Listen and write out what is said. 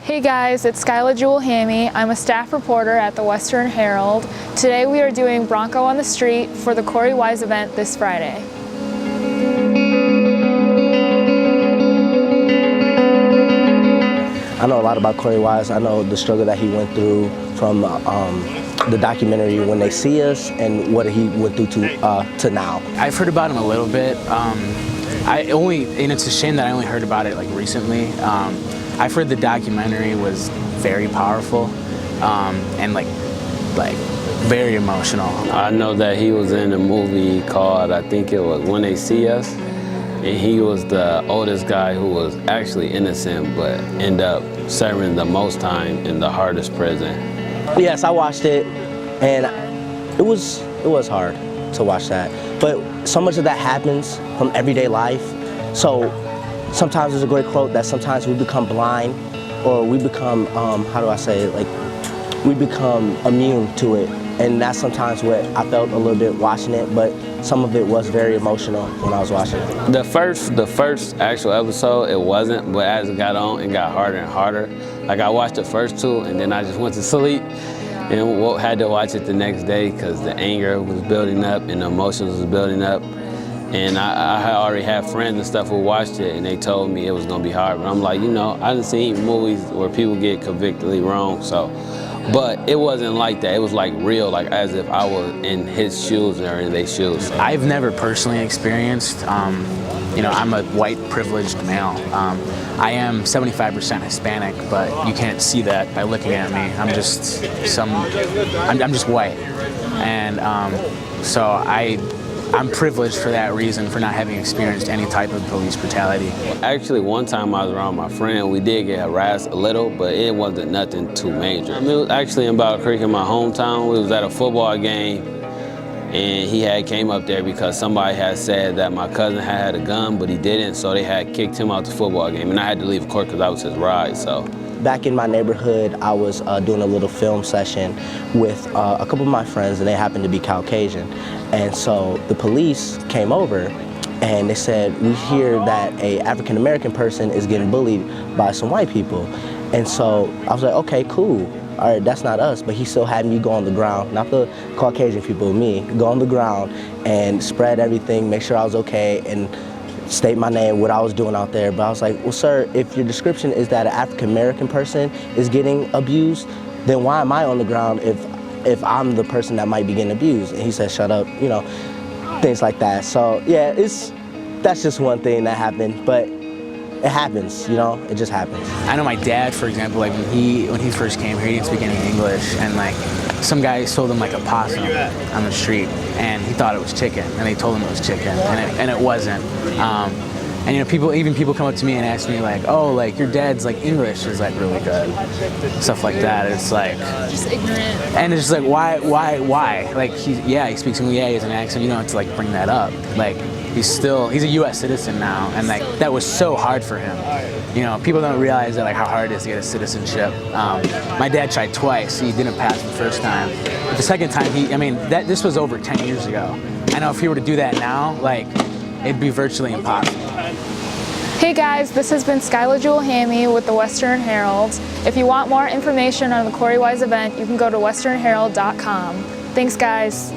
Hey guys, it's Skyla Jewel Hammy. I'm a staff reporter at the Western Herald. Today we are doing Bronco on the Street for the Korey Wise event this Friday. I know a lot about Korey Wise. I know the struggle that he went through from the documentary When They See Us and what he went through to now. I've heard about him a little bit. And it's a shame that I only heard about it like recently. I've heard the documentary was very powerful and like very emotional. I know that he was in a movie called, I think it was When They See Us, and he was the oldest guy who was actually innocent but ended up serving the most time in the hardest prison. Yes, I watched it, and it was hard to watch that. But so much of that happens from everyday life. So sometimes there's a great quote that sometimes we become blind, or we become, how do I say it, like, we become immune to it. And that's sometimes what I felt a little bit watching it, but some of it was very emotional when I was watching it. The first actual episode, it wasn't, but as it got on, it got harder and harder. Like, I watched the first two, and then I just went to sleep, and had to watch it the next day because the anger was building up and the emotions was building up. And I already had friends and stuff who watched it, and they told me it was gonna be hard. But I'm like, you know, I done seen movies where people get convictedly wrong, so. But it wasn't like that. It was like real, like as if I was in his shoes or in their shoes. I've never personally experienced, you know, I'm a white privileged male. I am 75% Hispanic, but you can't see that by looking at me. I'm just I'm just white. And so I'm privileged for that reason, for not having experienced any type of police brutality. Actually, one time I was around my friend, we did get harassed a little, but it wasn't nothing too major. I mean, it was actually in Battle Creek in my hometown. We was at a football game, and he had came up there because somebody had said that my cousin had a gun, but he didn't, so they had kicked him out the football game, and I had to leave court because I was his ride, so. Back in my neighborhood, I was doing a little film session with a couple of my friends, and they happened to be Caucasian. And so the police came over, and they said, we hear that a African-American person is getting bullied by some white people. And so I was like, okay, cool. All right, that's not us. But he still had me go on the ground, not the Caucasian people, me, go on the ground and spread everything, make sure I was okay, and state my name, what I was doing out there. But I was like, well, sir, if your description is that an African-American person is getting abused, then why am I on the ground if I'm the person that might be getting abused? And he said, shut up, you know, things like that. So yeah, that's just one thing that happened, but it happens, you know, it just happens. I know my dad, for example, like when he first came here, he didn't speak any English, and like some guy sold him like a possum on the street, and he thought it was chicken, and they told him it was chicken, and it wasn't. And you know, people come up to me and ask me like, oh, like your dad's like English is like really good, stuff like that. It's like Just ignorant. And it's just like why? Like he speaks English, yeah, he has an accent. You don't have to like bring that up. Like he's a U.S. citizen now, and like that was so hard for him. You know, people don't realize that like how hard it is to get a citizenship. My dad tried twice. He didn't pass the first time. But the second time, this was over 10 years ago. I know if he were to do that now, like it'd be virtually impossible. Hey guys, this has been Skyla Jewel Hammy with the Western Herald. If you want more information on the Korey Wise event, you can go to westernherald.com. Thanks guys.